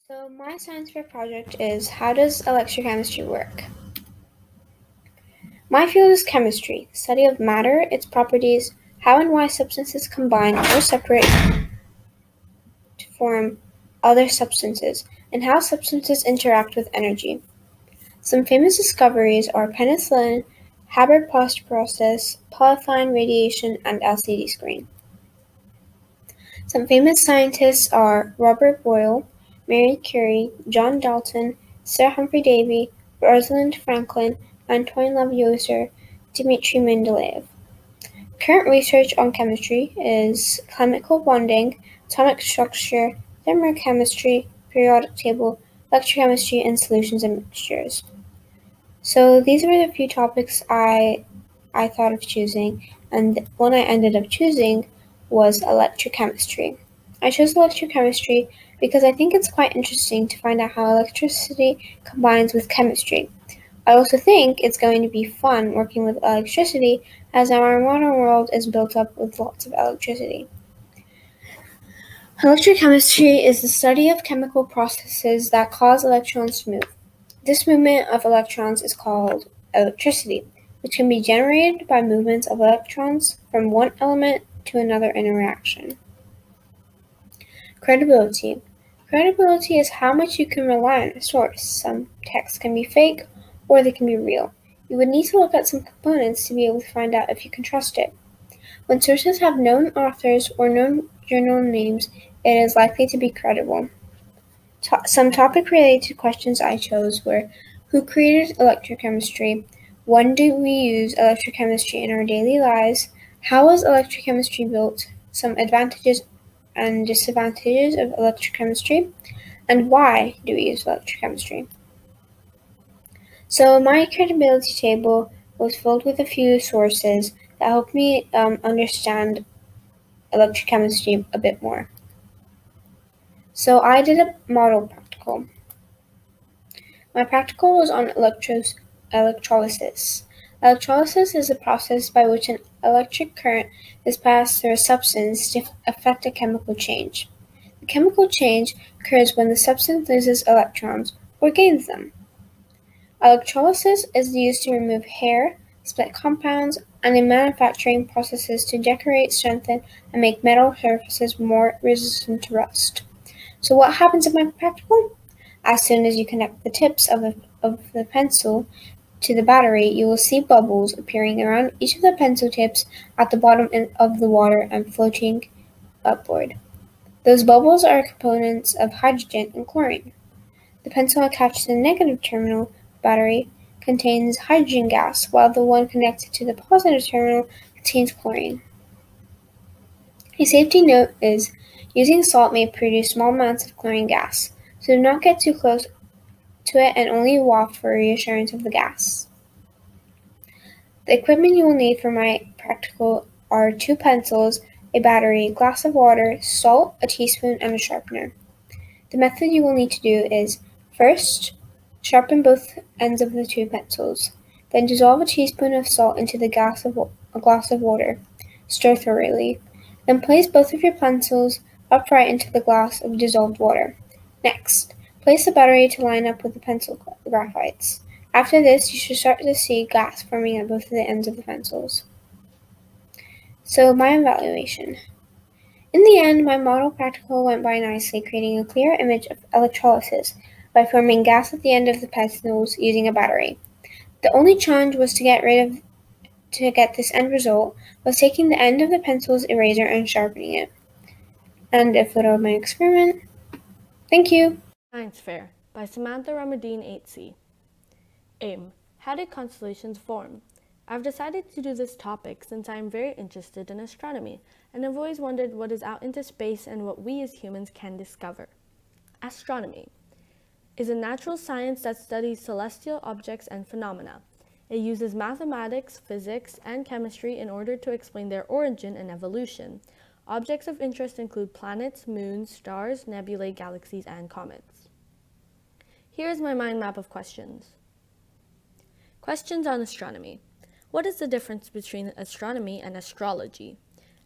So my science fair project is how does electrochemistry work? My field is chemistry, the study of matter, its properties, how and why substances combine or separate to form other substances, and how substances interact with energy. Some famous discoveries are penicillin, Haber-Bosch process, polyethylene radiation, and LCD screen. Some famous scientists are Robert Boyle, Marie Curie, John Dalton, Sir Humphrey Davy, Rosalind Franklin, Antoine Lavoisier, Dmitry Mendeleev. Current research on chemistry is chemical bonding, atomic structure, thermochemistry, periodic table, electrochemistry, and solutions and mixtures. So these were the few topics I thought of choosing, and the one I ended up choosing was electrochemistry. I chose electrochemistry because I think it's quite interesting to find out how electricity combines with chemistry. I also think it's going to be fun working with electricity as our modern world is built up with lots of electricity. Electrochemistry is the study of chemical processes that cause electrons to move. This movement of electrons is called electricity, which can be generated by movements of electrons from one element to another in a reaction. Credibility. Credibility is how much you can rely on a source. Some texts can be fake or they can be real. You would need to look at some components to be able to find out if you can trust it. When sources have known authors or known journal names, it is likely to be credible. Some topic-related questions I chose were: who created electrochemistry? When do we use electrochemistry in our daily lives? How was electrochemistry built? Some advantages and disadvantages of electrochemistry, and why do we use electrochemistry? So my credibility table was filled with a few sources that helped me understand electrochemistry a bit more. So I did a model practical. My practical was on electrolysis. Electrolysis is a process by which an electric current is passed through a substance to effect a chemical change. The chemical change occurs when the substance loses electrons or gains them. Electrolysis is used to remove hair, split compounds, and in manufacturing processes to decorate, strengthen, and make metal surfaces more resistant to rust. So what happens in my practical? As soon as you connect the tips of the pencil to the battery, you will see bubbles appearing around each of the pencil tips at the bottom of the water and floating upward. Those bubbles are components of hydrogen and chlorine. The pencil attached to the negative terminal battery contains hydrogen gas, while the one connected to the positive terminal contains chlorine. A safety note is using salt may produce small amounts of chlorine gas, so do not get too close to it and only waft for reassurance of the gas. The equipment you will need for my practical are 2 pencils, a battery, a glass of water, salt, a teaspoon, and a sharpener. The method you will need to do is, first, sharpen both ends of the 2 pencils. Then dissolve a teaspoon of salt into a glass of water. Stir thoroughly. Then place both of your pencils upright into the glass of dissolved water. Next, place the battery to line up with the pencil graphites. After this, you should start to see gas forming at both of the ends of the pencils. So, my evaluation. In the end, my model practical went by nicely, creating a clear image of electrolysis by forming gas at the end of the pencils using a battery. The only challenge was to get this end result was taking the end of the pencil's eraser and sharpening it. And a photo of my experiment. Thank you. Science Fair by Samantha Ramadeen 8C. Aim: how did constellations form? I've decided to do this topic since I am very interested in astronomy and have always wondered what is out into space and what we as humans can discover. Astronomy is a natural science that studies celestial objects and phenomena. It uses mathematics, physics, and chemistry in order to explain their origin and evolution. Objects of interest include planets, moons, stars, nebulae, galaxies, and comets. Here is my mind map of questions. Questions on astronomy. What is the difference between astronomy and astrology?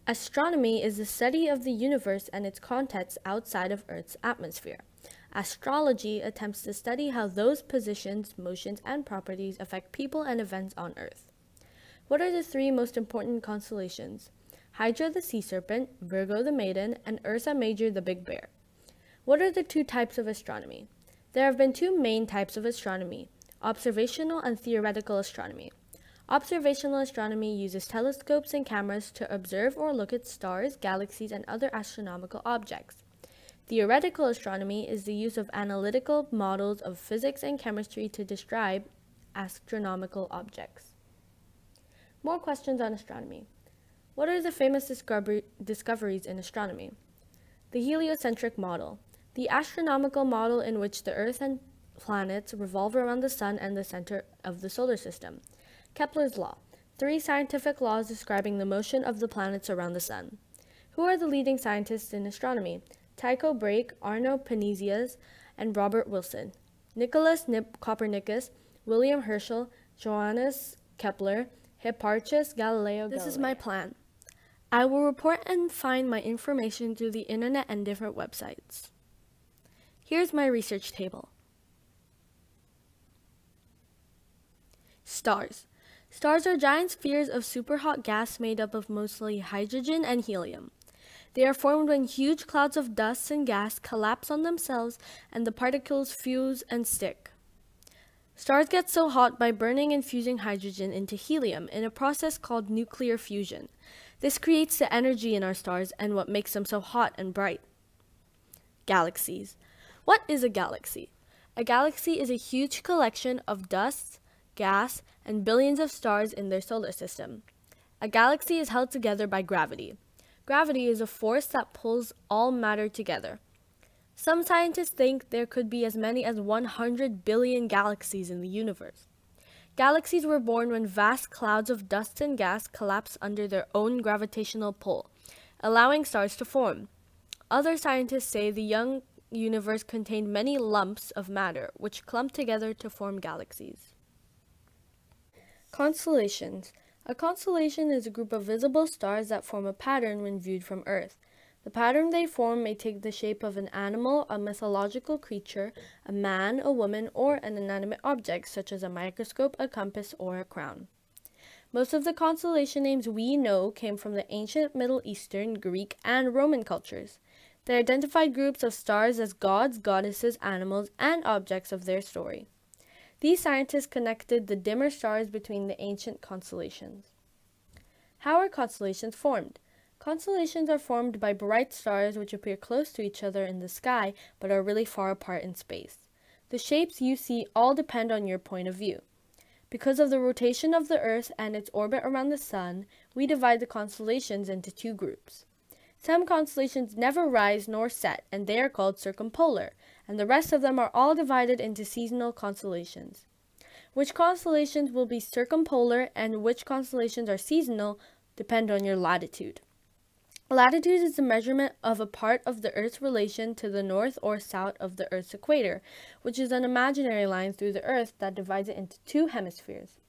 Astronomy is the study of the universe and its contents outside of Earth's atmosphere. Astrology attempts to study how those positions, motions, and properties affect people and events on Earth. What are the three most important constellations? Hydra the sea serpent, Virgo the maiden, and Ursa Major the big bear. What are the two types of astronomy? There have been two main types of astronomy, observational and theoretical astronomy. Observational astronomy uses telescopes and cameras to observe or look at stars, galaxies, and other astronomical objects. Theoretical astronomy is the use of analytical models of physics and chemistry to describe astronomical objects. More questions on astronomy. What are the famous discoveries in astronomy? The heliocentric model, the astronomical model in which the Earth and planets revolve around the Sun and the center of the solar system. Kepler's law, three scientific laws describing the motion of the planets around the Sun. Who are the leading scientists in astronomy? Tycho Brahe, Arno Penzias, and Robert Wilson. Nicholas Copernicus, William Herschel, Johannes Kepler, Hipparchus, Galileo Galilei. This is my plan. I will report and find my information through the internet and different websites. Here's my research table. Stars. Stars are giant spheres of superhot gas made up of mostly hydrogen and helium. They are formed when huge clouds of dust and gas collapse on themselves and the particles fuse and stick. Stars get so hot by burning and fusing hydrogen into helium in a process called nuclear fusion. This creates the energy in our stars and what makes them so hot and bright. Galaxies. What is a galaxy? A galaxy is a huge collection of dust, gas, and billions of stars in their solar system. A galaxy is held together by gravity. Gravity is a force that pulls all matter together. Some scientists think there could be as many as 100 billion galaxies in the universe. Galaxies were born when vast clouds of dust and gas collapsed under their own gravitational pull, allowing stars to form. Other scientists say the young universe contained many lumps of matter, which clumped together to form galaxies. Constellations. A constellation is a group of visible stars that form a pattern when viewed from Earth. The pattern they form may take the shape of an animal, a mythological creature, a man, a woman, or an inanimate object such as a microscope, a compass, or a crown. Most of the constellation names we know came from the ancient Middle Eastern, Greek, and Roman cultures. They identified groups of stars as gods, goddesses, animals, and objects of their story. These scientists connected the dimmer stars between the ancient constellations. How are constellations formed? Constellations are formed by bright stars which appear close to each other in the sky but are really far apart in space. The shapes you see all depend on your point of view. Because of the rotation of the Earth and its orbit around the Sun, we divide the constellations into two groups. Some constellations never rise nor set, and they are called circumpolar, and the rest of them are all divided into seasonal constellations. Which constellations will be circumpolar and which constellations are seasonal depend on your latitude. Latitude is the measurement of a part of the Earth's relation to the north or south of the Earth's equator, which is an imaginary line through the Earth that divides it into two hemispheres.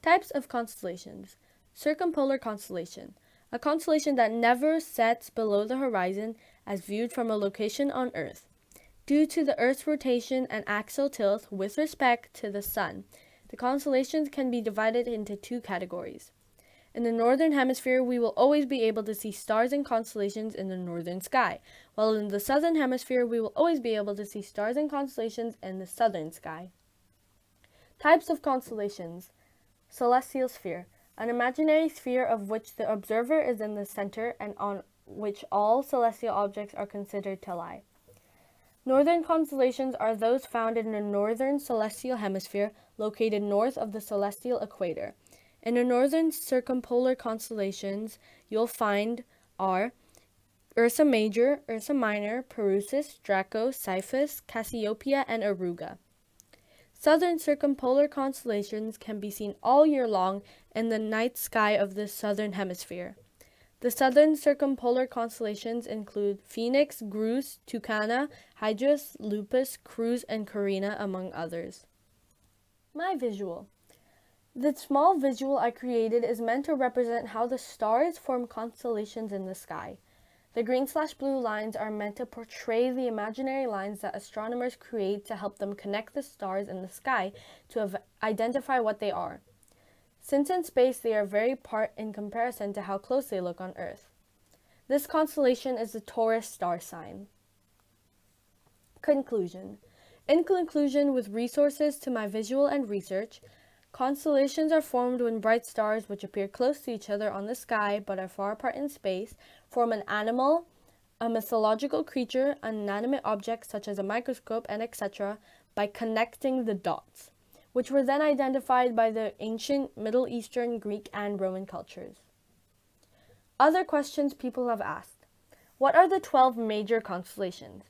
Types of constellations. Circumpolar constellation. A constellation that never sets below the horizon as viewed from a location on Earth. Due to the Earth's rotation and axial tilt with respect to the Sun, the constellations can be divided into two categories. In the northern hemisphere, we will always be able to see stars and constellations in the northern sky, while in the southern hemisphere, we will always be able to see stars and constellations in the southern sky. Types of constellations. Celestial sphere. An imaginary sphere of which the observer is in the center and on which all celestial objects are considered to lie. Northern constellations are those found in the northern celestial hemisphere, located north of the celestial equator. In the northern circumpolar constellations, you'll find are Ursa Major, Ursa Minor, Perseus, Draco, Cepheus, Cassiopeia, and Auriga. Southern circumpolar constellations can be seen all year long in the night sky of the southern hemisphere. The southern circumpolar constellations include Phoenix, Grus, Tucana, Hydrus, Lupus, Crux, and Carina, among others. My visual. The small visual I created is meant to represent how the stars form constellations in the sky. The green/blue lines are meant to portray the imaginary lines that astronomers create to help them connect the stars in the sky to identify what they are. Since in space they are very apart in comparison to how close they look on Earth. This constellation is the Taurus star sign. Conclusion. In conclusion, with resources to my visual and research, constellations are formed when bright stars, which appear close to each other on the sky but are far apart in space, form an animal, a mythological creature, an inanimate object such as a microscope, and etc. by connecting the dots, which were then identified by the ancient Middle Eastern, Greek, and Roman cultures. Other questions people have asked. What are the 12 major constellations?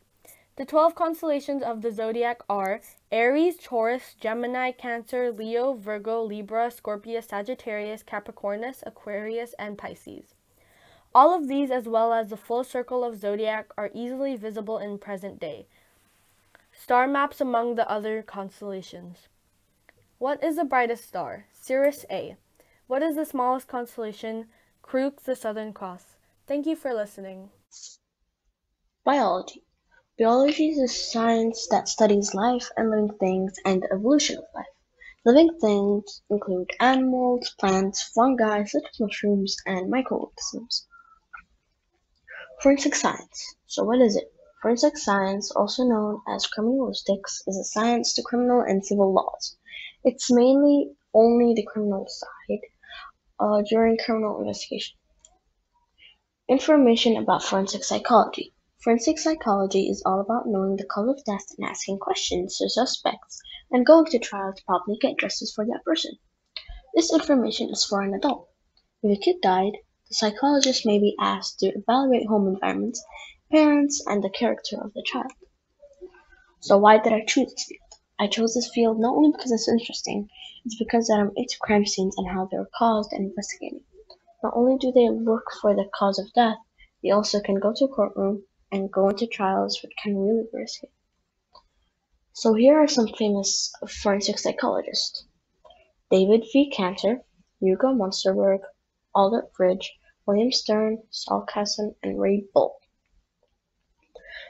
The 12 constellations of the zodiac are Aries, Taurus, Gemini, Cancer, Leo, Virgo, Libra, Scorpio, Sagittarius, Capricornus, Aquarius, and Pisces. All of these, as well as the full circle of zodiac, are easily visible in present day. Star maps among the other constellations. What is the brightest star? Sirius A. What is the smallest constellation? Crookes, the Southern Cross. Thank you for listening. Biology. Biology is a science that studies life and living things and the evolution of life. Living things include animals, plants, fungi such as mushrooms, and microorganisms. Forensic science. So what is it? Forensic science, also known as criminalistics, is a science to criminal and civil laws. It's mainly only the criminal side during criminal investigation. Information about forensic psychology. Forensic psychology is all about knowing the cause of death and asking questions to suspects and going to trial to probably get justice for that person. This information is for an adult. If a kid died, the psychologist may be asked to evaluate home environments, parents, and the character of the child. So why did I choose this field? I chose this field not only because it's interesting, it's because I'm into crime scenes and how they're caused and investigated. Not only do they look for the cause of death, they also can go to a courtroom and go into trials which can really be risky. So here are some famous forensic psychologists. David V. Cantor, Hugo Munsterberg, Albert Bridge, William Stern, Saul Kassan, and Ray Bull.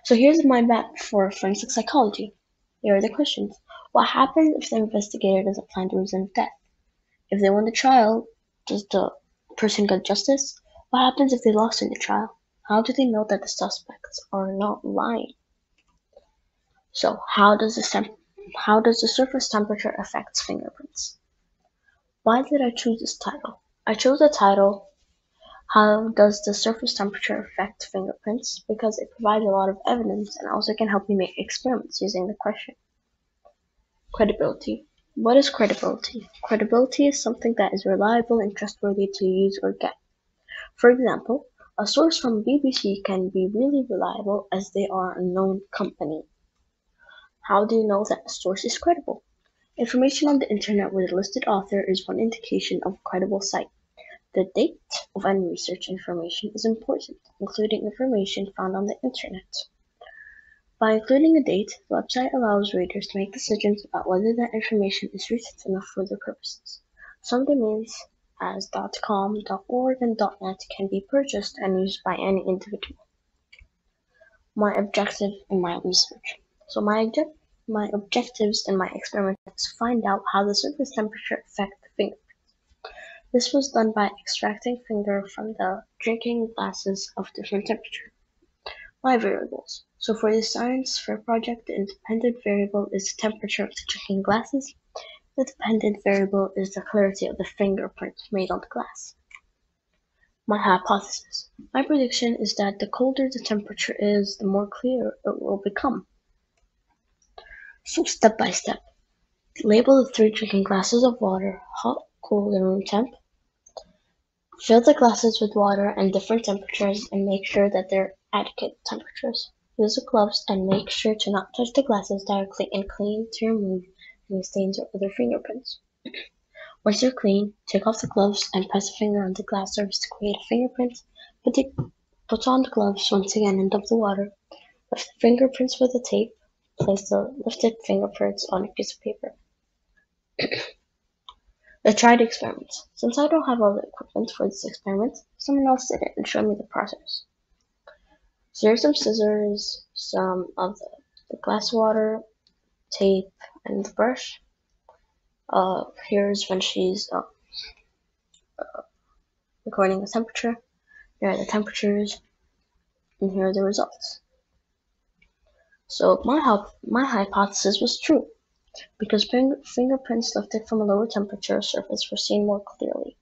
So here's my bet for forensic psychology. Here are the questions. What happens if the investigator doesn't find the reason of death? If they won the trial, does the person get justice? What happens if they lost in the trial? How do they know that the suspects are not lying? So how does the surface temperature affect fingerprints? Why did I choose this title? I chose the title, How Does the Surface Temperature Affect Fingerprints? Because it provides a lot of evidence and also can help me make experiments using the question. Credibility. What is credibility? Credibility is something that is reliable and trustworthy to use or get. For example, a source from BBC can be really reliable as they are a known company. How do you know that a source is credible? Information on the internet with a listed author is one indication of a credible site. The date of any research information is important, including information found on the internet. By including a date, the website allows readers to make decisions about whether that information is recent enough for their purposes. Some domains as .com, .org, and .net can be purchased and used by any individual. My objective in my research. So my objectives in my experiment is to find out how the surface temperature affects the fingerprints. This was done by extracting finger from the drinking glasses of different temperature. My variables. So for the science fair project, the independent variable is the temperature of the drinking glasses. The dependent variable is the clarity of the fingerprint made on the glass. My hypothesis. My prediction is that the colder the temperature is, the more clear it will become. So step by step. Label the 3 drinking glasses of water, hot, cold, and room temp. Fill the glasses with water and different temperatures and make sure that they're adequate temperatures. Use the gloves and make sure to not touch the glasses directly and clean to remove any stains or other fingerprints. Once you're clean, take off the gloves and press a finger on the glass surface to create a fingerprint. Put on the gloves once again and dump the water. Lift the fingerprints with a tape. Place the lifted fingerprints on a piece of paper. The tried experiments. Since I don't have all the equipment for this experiment, someone else did it and showed me the process. So here's some scissors, some of the glass water, tape, and the brush. Here's when she's recording the temperature. Here are the temperatures, and here are the results. So my hypothesis was true, because fingerprints lifted from a lower temperature surface were seen more clearly.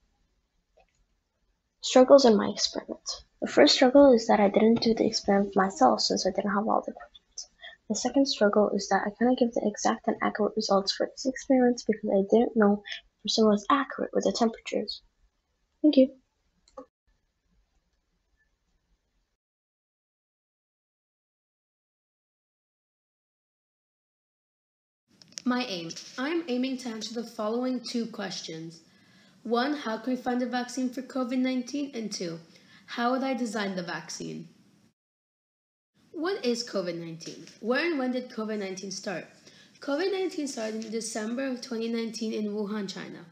Struggles in my experiment. The first struggle is that I didn't do the experiment myself since I didn't have all the equipment. The second struggle is that I couldn't give the exact and accurate results for these experiments because I didn't know if the person was accurate with the temperatures. Thank you. My aim. I'm aiming to answer the following 2 questions. 1. How can we find a vaccine for COVID-19? And 2. How would I design the vaccine? What is COVID-19? Where and when did COVID-19 start? COVID-19 started in December of 2019 in Wuhan, China.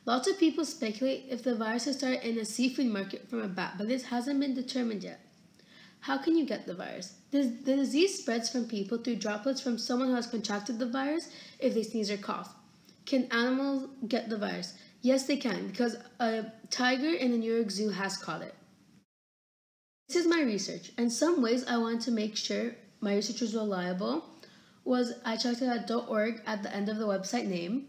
Lots of people speculate if the virus has started in a seafood market from a bat, but this hasn't been determined yet. How can you get the virus? The disease spreads from people through droplets from someone who has contracted the virus if they sneeze or cough. Can animals get the virus? Yes, they can, because a tiger in a New York Zoo has caught it. This is my research, and some ways I wanted to make sure my research was reliable was I checked it at .org at the end of the website name,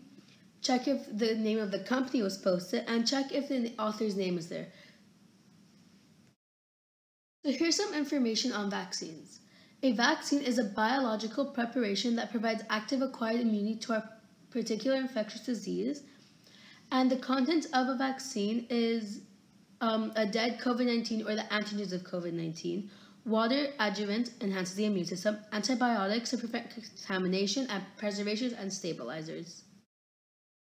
check if the name of the company was posted, and check if the author's name is there. So here's some information on vaccines. A vaccine is a biological preparation that provides active acquired immunity to a particular infectious disease, and the content of a vaccine is a dead COVID-19 or the antigens of COVID-19. Water adjuvant enhances the immune system, antibiotics to prevent contamination, and preservatives and stabilizers.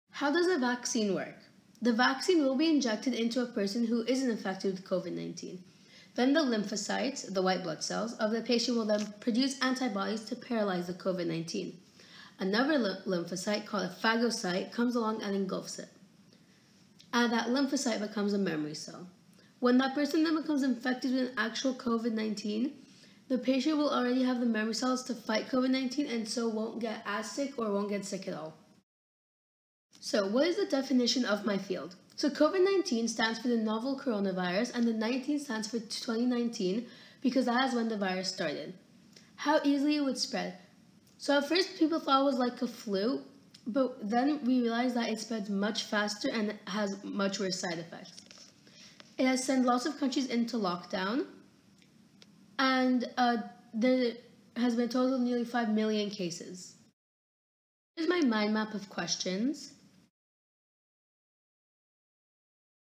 How does a vaccine work? The vaccine will be injected into a person who isn't infected with COVID-19. Then the lymphocytes, the white blood cells, of the patient will then produce antibodies to paralyze the COVID-19. Another lymphocyte, called a phagocyte, comes along and engulfs it. And that lymphocyte becomes a memory cell. When that person then becomes infected with an actual COVID-19, the patient will already have the memory cells to fight COVID-19 and so won't get as sick or won't get sick at all. So what is the definition of my field? So COVID-19 stands for the novel coronavirus, and the 19 stands for 2019 because that is when the virus started. How easily it would spread. So at first people thought it was like a flu, but then we realized that it spreads much faster and has much worse side effects. It has sent lots of countries into lockdown, and there has been a total of nearly 5 million cases. Here's my mind map of questions.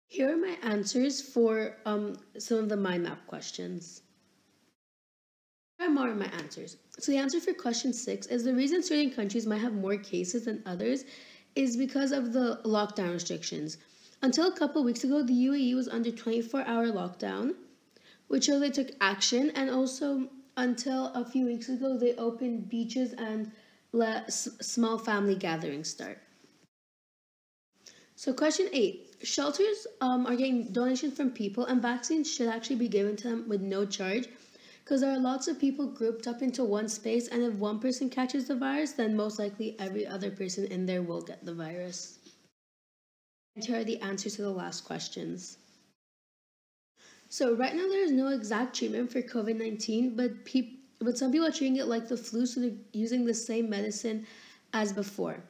Here are my answers for some of the mind map questions. Here are more of my answers. So the answer for question 6 is the reason certain countries might have more cases than others is because of the lockdown restrictions. Until a couple weeks ago, the UAE was under 24-hour lockdown, which shows they took action, and also until a few weeks ago, they opened beaches and let small family gatherings start. So question 8. Shelters are getting donations from people, and vaccines should actually be given to them with no charge because there are lots of people grouped up into one space, and if one person catches the virus, then most likely every other person in there will get the virus. And here are the answers to the last questions. So right now there is no exact treatment for COVID-19, but some people are treating it like the flu, so they're using the same medicine as before.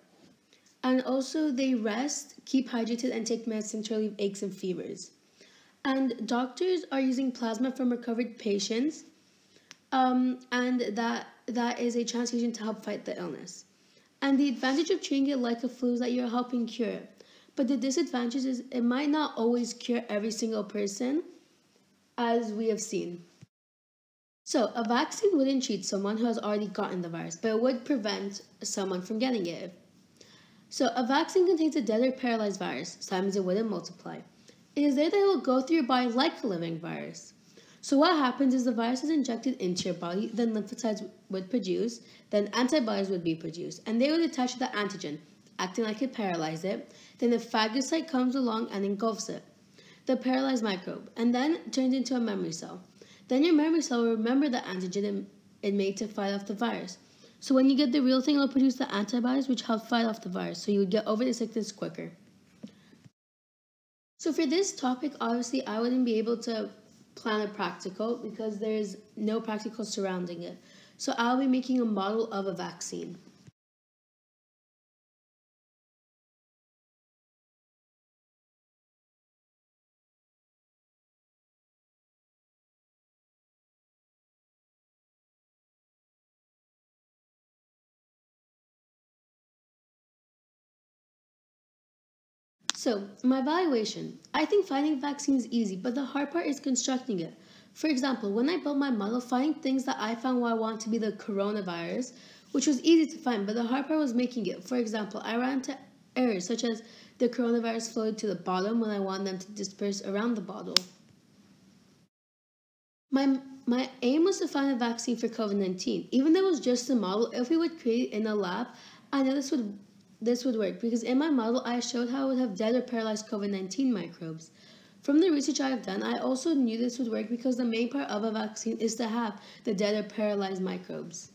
And also they rest, keep hydrated, and take medicine to relieve aches and fevers. And doctors are using plasma from recovered patients, and that is a transfusion to help fight the illness. And the advantage of treating it like a flu is that you're helping cure it. But the disadvantage is it might not always cure every single person, as we have seen. So a vaccine wouldn't treat someone who has already gotten the virus, but it would prevent someone from getting it. So a vaccine contains a dead or paralyzed virus, so that means it wouldn't multiply. It is there that it will go through your body like a living virus. So what happens is the virus is injected into your body, then lymphocytes would produce, then antibodies would be produced, and they would attach to the antigen, acting like it paralyzed it. Then the phagocyte comes along and engulfs it, the paralyzed microbe, and then turns into a memory cell. Then your memory cell will remember the antigen it made to fight off the virus. So when you get the real thing, it'll produce the antibodies which help fight off the virus, so you would get over the sickness quicker. So for this topic, obviously I wouldn't be able to plan a practical because there's no practical surrounding it. So I'll be making a model of a vaccine. So, my evaluation. I think finding a vaccine is easy, but the hard part is constructing it. For example, when I built my model, finding things that I found what I want to be the coronavirus, which was easy to find, but the hard part was making it. For example, I ran into errors such as the coronavirus flowed to the bottom when I want them to disperse around the bottle. My aim was to find a vaccine for COVID-19. Even though it was just a model, if we would create it in a lab, I know this would work because in my model I showed how it would have dead or paralyzed COVID-19 microbes. From the research I have done, I also knew this would work because the main part of a vaccine is to have the dead or paralyzed microbes.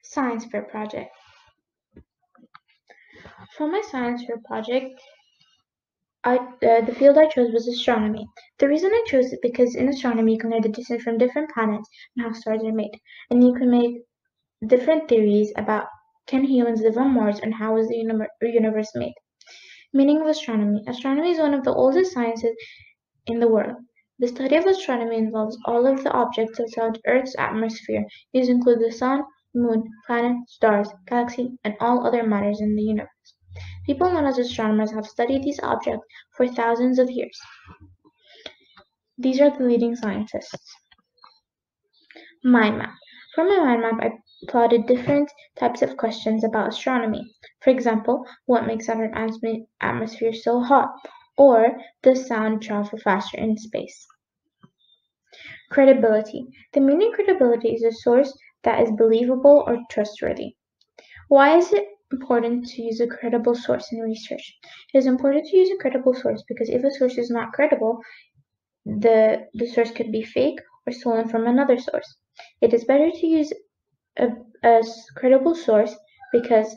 Science fair project. For my science fair project, the field I chose was astronomy. The reason I chose it because in astronomy you can learn the distance from different planets and how stars are made, and you can make different theories about can humans live on Mars and how is the universe made. Meaning of astronomy. Astronomy is one of the oldest sciences in the world. The study of astronomy involves all of the objects outside Earth's atmosphere. These include the sun, moon, planets, stars, galaxies, and all other matters in the universe. People known as astronomers have studied these objects for thousands of years. These are the leading scientists. Mind map. For my mind map, I plotted different types of questions about astronomy. For example, what makes our atmosphere so hot? Or does sound travel faster in space? Credibility. The meaning credibility is a source that is believable or trustworthy. Why is it important to use a credible source in research? It is important to use a credible source because if a source is not credible, the source could be fake or stolen from another source. It is better to use a credible source because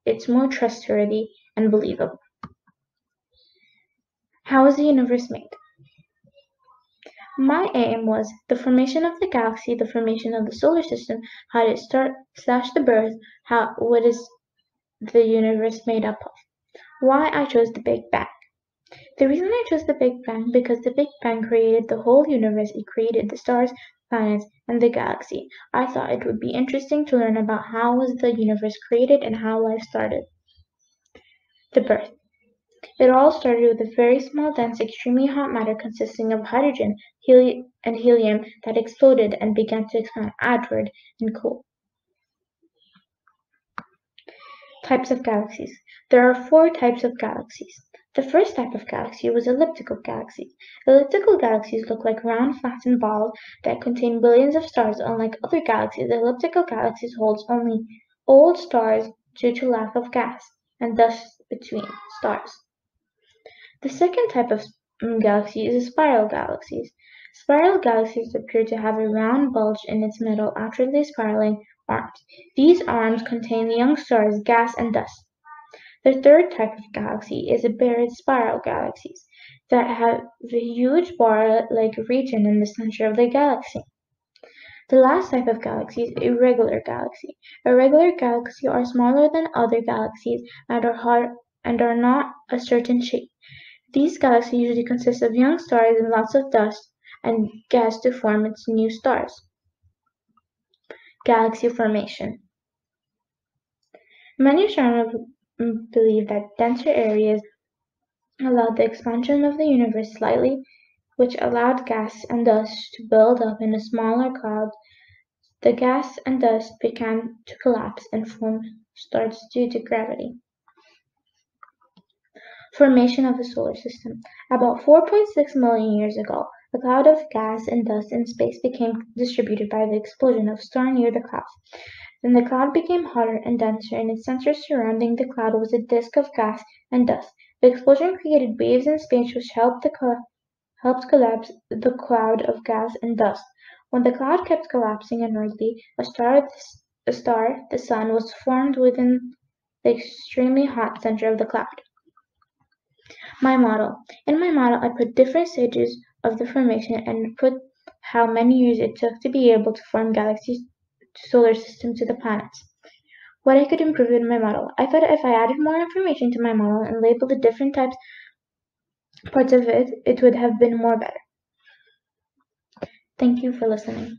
it's more trustworthy and believable. How is the universe made? My aim was the formation of the galaxy, the formation of the solar system, how did it start / the birth, what is the universe made up of. Why I chose the Big Bang. The reason I chose the Big Bang because the Big Bang created the whole universe. It created the stars, planets, and the galaxy. I thought it would be interesting to learn about how was the universe created and how life started. The birth. It all started with a very small, dense, extremely hot matter consisting of hydrogen and helium that exploded and began to expand outward and cool. Types of galaxies. There are 4 types of galaxies. The first type of galaxy was elliptical galaxies. Elliptical galaxies look like round, flattened balls that contain billions of stars. Unlike other galaxies, elliptical galaxies hold only old stars due to lack of gas and dust between stars. The second type of galaxy is spiral galaxies. Spiral galaxies appear to have a round bulge in its middle after the spiraling arms. These arms contain young stars, gas, and dust. The third type of galaxy is a barred spiral galaxies that have a huge bar-like region in the center of the galaxy. The last type of galaxy is irregular galaxy. Irregular galaxies are smaller than other galaxies and are not a certain shape. These galaxies usually consist of young stars and lots of dust and gas to form its new stars. Galaxy formation. Many astronomers believe that denser areas allowed the expansion of the universe slightly, which allowed gas and dust to build up in a smaller cloud. The gas and dust began to collapse and form stars due to gravity. Formation of the solar system. About 4.6 million years ago, a cloud of gas and dust in space became distributed by the explosion of a star near the cloud. Then the cloud became hotter and denser, and its center surrounding the cloud was a disk of gas and dust. The explosion created waves in space which helped the helped collapse the cloud of gas and dust. When the cloud kept collapsing inwardly, a star, the sun, was formed within the extremely hot center of the cloud. My model. In my model, I put different stages of the formation and put how many years it took to be able to form galaxies, solar system to the planets. What I could improve in my model. I thought if I added more information to my model and labeled the different parts of it, it would have been more better. Thank you for listening.